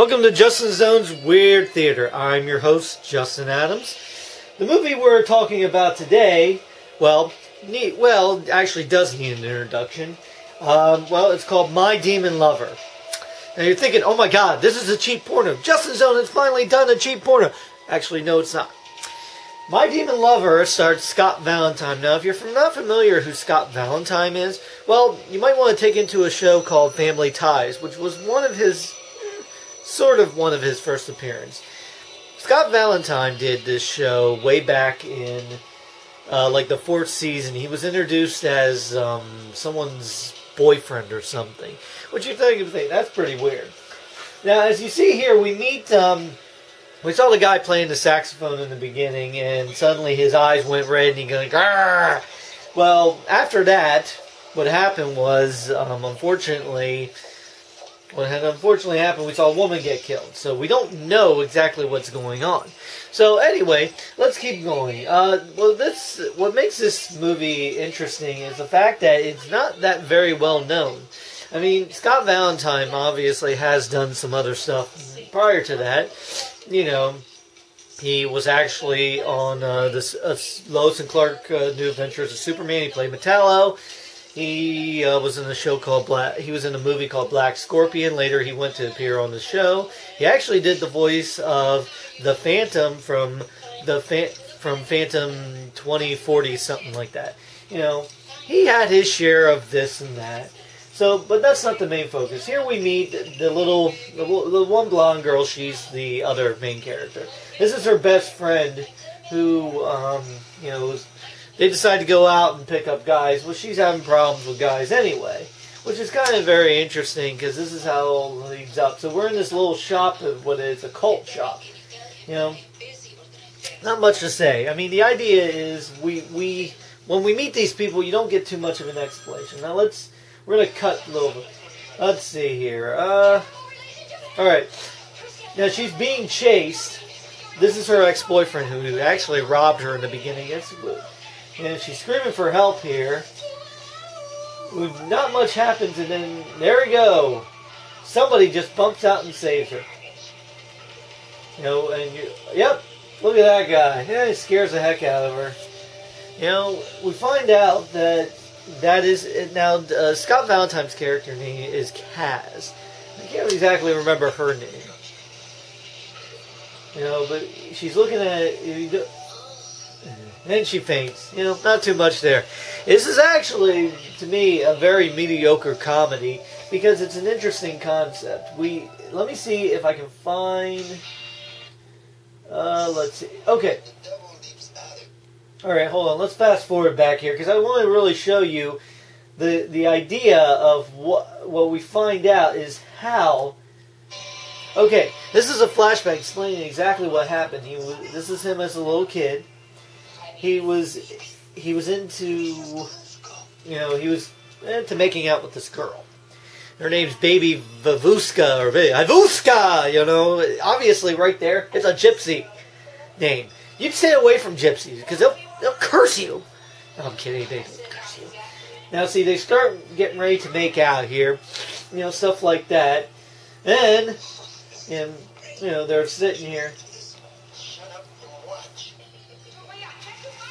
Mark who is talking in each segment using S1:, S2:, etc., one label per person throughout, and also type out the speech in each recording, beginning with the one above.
S1: Welcome to Justin Zone's Weird Theater. I'm your host, Justin Adams. The movie we're talking about today, actually does need an introduction. It's called My Demon Lover. Now you're thinking, oh my god, this is a cheap porno. Justin Zone has finally done a cheap porno. Actually, no, it's not. My Demon Lover stars Scott Valentine. Now, if you're not familiar who Scott Valentine is, well, you might want to take into a show called Family Ties, which was one of his first appearances. Scott Valentine did this show way back in, the 4th season. He was introduced as someone's boyfriend or something. Which you think, that's pretty weird. Now, as you see here, we meet, we saw the guy playing the saxophone in the beginning, and suddenly his eyes went red, and he goes, "Grrr!" Well, after that, what happened was, unfortunately happened, we saw a woman get killed. So we don't know exactly what's going on. So anyway, let's keep going. What makes this movie interesting is the fact that it's not that very well known. I mean, Scott Valentine obviously has done some other stuff prior to that. You know, he was actually on Lois and Clark New Adventures of Superman. He played Metallo. He was in a show called He was in a movie called Black Scorpion. Later, he went to appear on the show. He actually did the voice of the Phantom from Phantom 2040, something like that. You know, he had his share of this and that. So, but that's not the main focus. Here we meet the one blonde girl. She's the other main character. This is her best friend, who they decide to go out and pick up guys. Well, she's having problems with guys anyway, which is kind of very interesting because this is how it leads up. So we're in this little shop of what is a cult shop. You know, not much to say. I mean, the idea is when we meet these people, you don't get too much of an explanation. Now we're going to cut a little bit. Let's see here. Alright. Now, she's being chased. This is her ex-boyfriend who actually robbed her in the beginning. And she's screaming for help here. Not much happens, and then, there we go. Somebody just bumps out and saves her. You know, yep, look at that guy. Yeah, he scares the heck out of her. You know, we find out that Scott Valentine's character name is Kaz. I can't exactly remember her name. You know, but she's looking at it, and then she faints. You know, not too much there. This is actually, to me, a very mediocre comedy because it's an interesting concept. Let me see if I can find. Let's see. Okay. Alright, hold on. Let's fast forward back here because I want to really show you the idea of what we find out is how. Okay, this is a flashback explaining exactly what happened. This is him as a little kid. He was into making out with this girl. Her name's Baby Vavuska or Ivuska. You know, obviously right there, it's a gypsy name. You'd stay away from gypsies because they'll curse you. No, I'm kidding. They don't curse you. Now, see, they start getting ready to make out here. You know, stuff like that. And they're sitting here.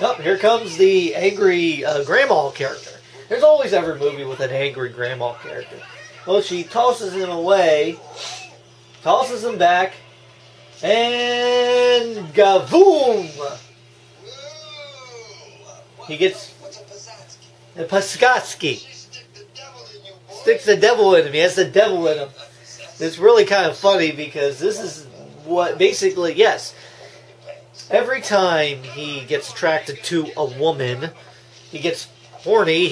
S1: Oh, here comes the angry grandma character. There's always every movie with an angry grandma character. Well, she tosses him away, tosses him back, and gavoom! He gets the Paskatsky. Sticks the devil in him. He has the devil in him. It's really kind of funny because this is what basically, yes, every time he gets attracted to a woman, he gets horny.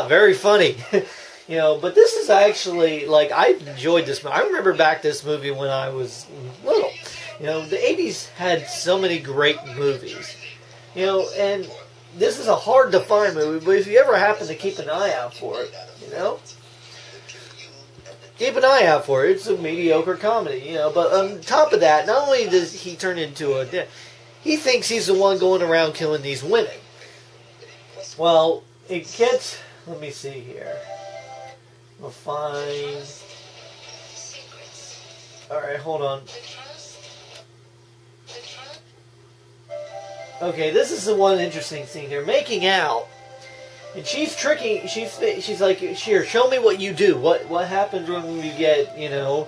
S1: Very funny. You know, but this is actually, I enjoyed this movie. I remember back this movie when I was little. You know, the 80s had so many great movies. You know, and this is a hard-to-find movie, but if you ever happen to keep an eye out for it, you know, keep an eye out for it. It's a mediocre comedy, you know. But on top of that, not only does he turn into he thinks he's the one going around killing these women. Well, it gets, let me see here. We'll find, Alright, hold on. Okay, this is the one interesting scene. They're making out. And she's tricking, she's like, here, show me what you do. What happens when you get, you know.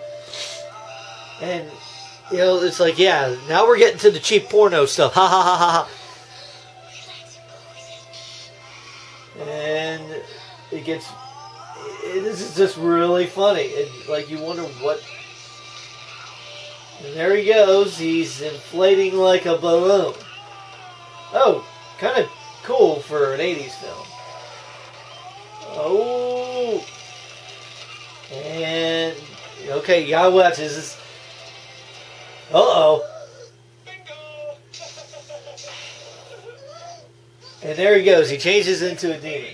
S1: And, you know, it's like, yeah, now we're getting to the cheap porno stuff. Ha ha ha ha ha. And it gets, this is just really funny. Like, you wonder what. And there he goes. He's inflating like a balloon. Oh, kind of cool for an 80s film. Oh. And, okay, you gotta watch this. Uh-oh. And there he goes. He changes into a demon.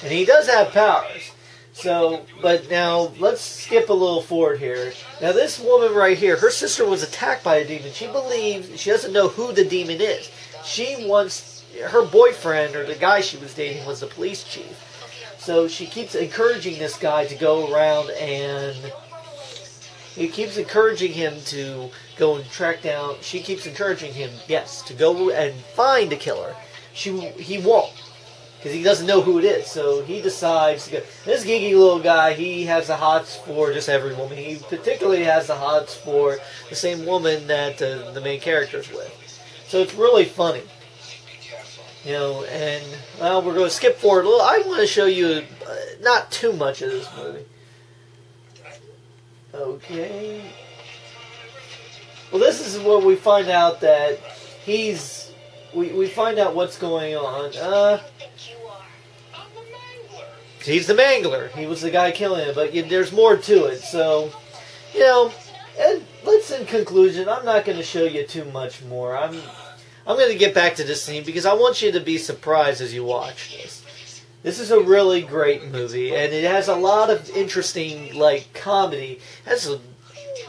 S1: And he does have powers. So, but now, let's skip a little forward here. Now, this woman right here, her sister was attacked by a demon. She believes, she doesn't know who the demon is. She wants, her boyfriend, or the guy she was dating, was the police chief. So, she keeps encouraging this guy to go around and, he keeps encouraging him to go and track down, she keeps encouraging him, yes, to go and find a killer. He won't. Because he doesn't know who it is. So he decides to go. This geeky little guy, he has the hots for just every woman. He particularly has the hots for the same woman that the main character's with. So it's really funny. You know, and, well, we're going to skip forward a little. I want to show you not too much of this movie. Okay. Well, this is where we find out that he's... We find out what's going on. He's the mangler. He was the guy killing him, but there's more to it. So, you know, and let's, in conclusion, I'm not going to show you too much more. I'm going to get back to this scene because I want you to be surprised as you watch this. This is a really great movie, and it has a lot of interesting, like, comedy. It has some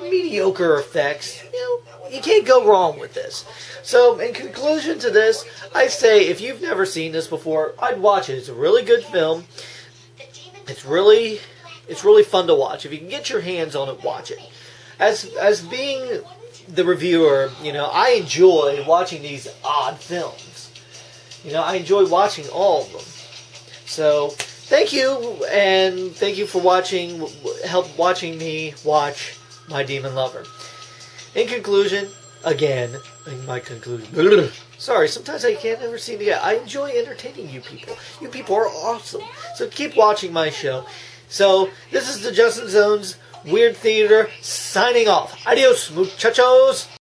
S1: mediocre effects. You know, you can't go wrong with this. So, in conclusion to this, I say if you've never seen this before, I'd watch it. It's a really good film. It's really fun to watch. If you can get your hands on it, watch it. As being the reviewer, you know, I enjoy watching these odd films. You know, I enjoy watching all of them. So, thank you, and thank you for watching me watch My Demon Lover. In conclusion, again, in my conclusion, sorry, sometimes I can't ever seem to get. I enjoy entertaining you people. You people are awesome. So keep watching my show. So this is the Justin Zones Weird Theater signing off. Adios, muchachos.